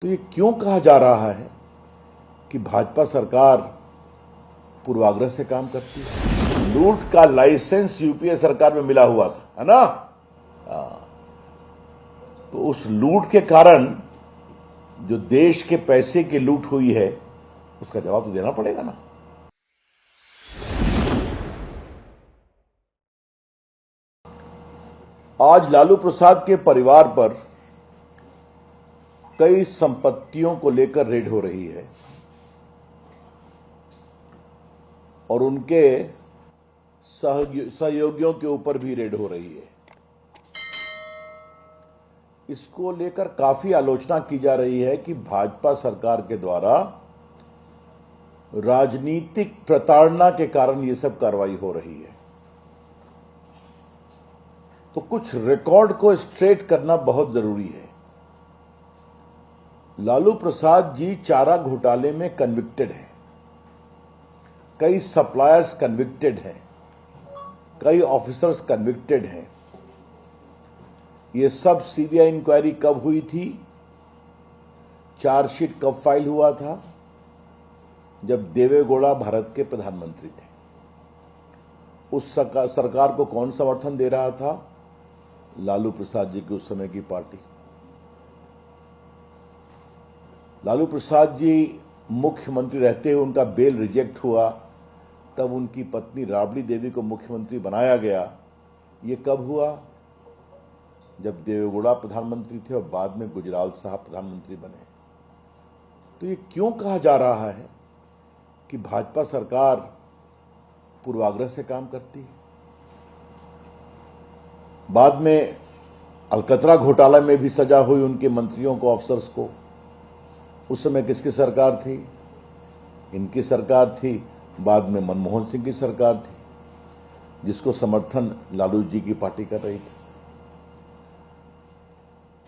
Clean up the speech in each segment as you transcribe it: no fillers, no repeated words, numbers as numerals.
तो ये क्यों कहा जा रहा है कि भाजपा सरकार पूर्वाग्रह से काम करती है? लूट का लाइसेंस यूपीए सरकार में मिला हुआ था, है ना? तो उस लूट के कारण जो देश के पैसे की लूट हुई है उसका जवाब तो देना पड़ेगा ना। आज लालू प्रसाद के परिवार पर कई संपत्तियों को लेकर रेड हो रही है और उनके सहयोगियों के ऊपर भी रेड हो रही है। इसको लेकर काफी आलोचना की जा रही है कि भाजपा सरकार के द्वारा राजनीतिक प्रताड़ना के कारण यह सब कार्रवाई हो रही है। तो कुछ रिकॉर्ड को स्ट्रेट करना बहुत जरूरी है। लालू प्रसाद जी चारा घोटाले में कन्विक्टेड हैं, कई सप्लायर्स कन्विक्टेड हैं, कई ऑफिसर्स कन्विक्टेड हैं। ये सब सीबीआई इंक्वायरी कब हुई थी, चार्जशीट कब फाइल हुआ था? जब देवेगौड़ा भारत के प्रधानमंत्री थे। उस सरकार को कौन समर्थन दे रहा था? लालू प्रसाद जी की उस समय की पार्टी। लालू प्रसाद जी मुख्यमंत्री रहते हुए उनका बेल रिजेक्ट हुआ, तब उनकी पत्नी राबड़ी देवी को मुख्यमंत्री बनाया गया। ये कब हुआ? जब देवेगौड़ा प्रधानमंत्री थे और बाद में गुजराल साहब प्रधानमंत्री बने। तो ये क्यों कहा जा रहा है कि भाजपा सरकार पूर्वाग्रह से काम करती है? बाद में अलकतरा घोटाला में भी सजा हुई उनके मंत्रियों को, अफसर्स को। उस समय किसकी सरकार थी? इनकी सरकार थी। बाद में मनमोहन सिंह की सरकार थी, जिसको समर्थन लालू जी की पार्टी कर रही थी।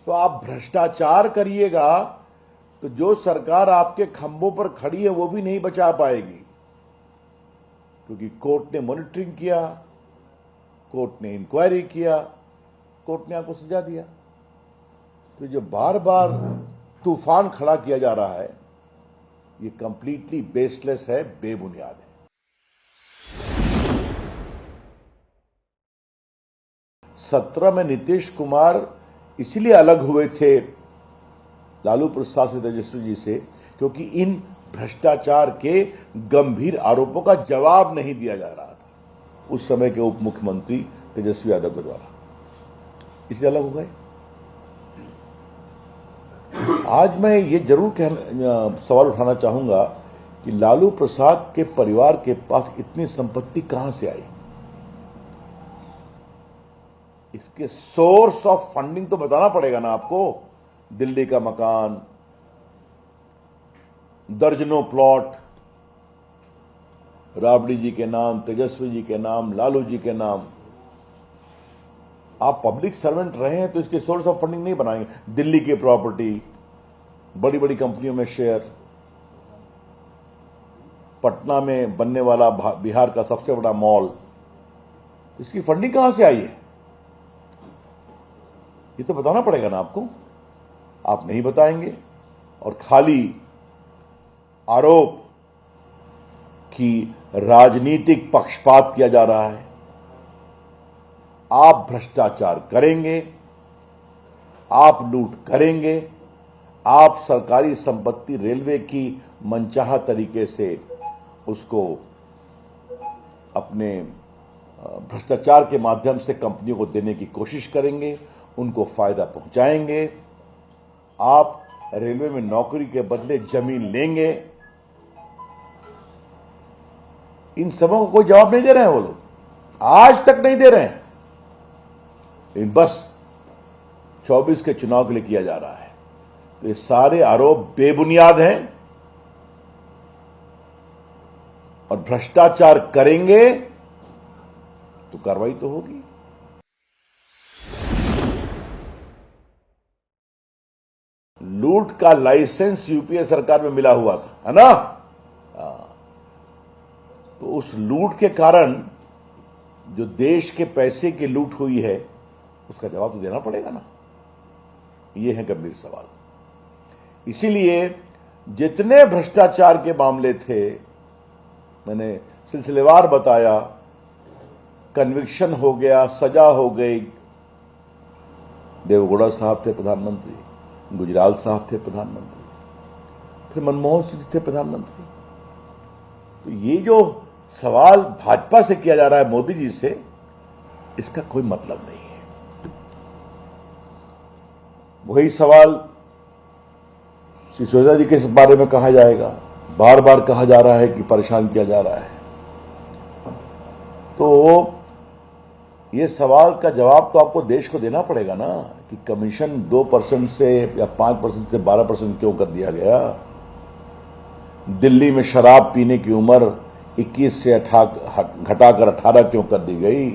तो आप भ्रष्टाचार करिएगा तो जो सरकार आपके खंभों पर खड़ी है वो भी नहीं बचा पाएगी, क्योंकि कोर्ट ने मॉनिटरिंग किया, कोर्ट ने इंक्वायरी किया, कोर्ट ने आपको सजा दिया। तो जो बार बार तूफान खड़ा किया जा रहा है ये कंप्लीटली बेसलेस है, बेबुनियाद है। 17 में नीतीश कुमार इसलिए अलग हुए थे लालू प्रसाद से, तेजस्वी जी से, क्योंकि इन भ्रष्टाचार के गंभीर आरोपों का जवाब नहीं दिया जा रहा था उस समय के उप मुख्यमंत्री तेजस्वी यादव के द्वारा, इसलिए अलग हो गए। आज मैं ये जरूर सवाल उठाना चाहूंगा कि लालू प्रसाद के परिवार के पास इतनी संपत्ति कहां से आई? इसके सोर्स ऑफ फंडिंग तो बताना पड़ेगा ना आपको। दिल्ली का मकान, दर्जनों प्लॉट राबड़ी जी के नाम, तेजस्वी जी के नाम, लालू जी के नाम। आप पब्लिक सर्वेंट रहे हैं तो इसके सोर्स ऑफ फंडिंग नहीं बनाएंगे। दिल्ली की प्रॉपर्टी, बड़ी बड़ी कंपनियों में शेयर, पटना में बनने वाला बिहार का सबसे बड़ा मॉल, इसकी फंडिंग कहां से आई है ये तो बताना पड़ेगा ना आपको। आप नहीं बताएंगे और खाली आरोप कि राजनीतिक पक्षपात किया जा रहा है। आप भ्रष्टाचार करेंगे, आप लूट करेंगे, आप सरकारी संपत्ति रेलवे की मनचाहा तरीके से उसको अपने भ्रष्टाचार के माध्यम से कंपनियों को देने की कोशिश करेंगे, उनको फायदा पहुंचाएंगे। आप रेलवे में नौकरी के बदले जमीन लेंगे। इन सबों को कोई जवाब नहीं दे रहे हैं वो लोग, आज तक नहीं दे रहे हैं। लेकिन बस 24 के चुनाव के लिए किया जा रहा है। तो ये सारे आरोप बेबुनियाद हैं और भ्रष्टाचार करेंगे तो कार्रवाई तो होगी। लूट का लाइसेंस यूपीए सरकार में मिला हुआ था, है ना? तो उस लूट के कारण जो देश के पैसे की लूट हुई है उसका जवाब तो देना पड़ेगा ना। ये है गंभीर सवाल। इसीलिए जितने भ्रष्टाचार के मामले थे मैंने सिलसिलेवार बताया, कन्विक्शन हो गया, सजा हो गई। देवगौड़ा साहब थे प्रधानमंत्री, गुजराल साहब थे प्रधानमंत्री, फिर मनमोहन सिंह थे प्रधानमंत्री। तो ये जो सवाल भाजपा से किया जा रहा है मोदी जी से, इसका कोई मतलब नहीं है। वही सवाल सिसोदिया जी के बारे में कहा जाएगा, बार बार कहा जा रहा है कि परेशान किया जा रहा है। तो ये सवाल का जवाब तो आपको देश को देना पड़ेगा ना कि कमीशन 2% से या 5% से 12% क्यों कर दिया गया। दिल्ली में शराब पीने की उम्र 21 से घटाकर 18 क्यों कर दी गई।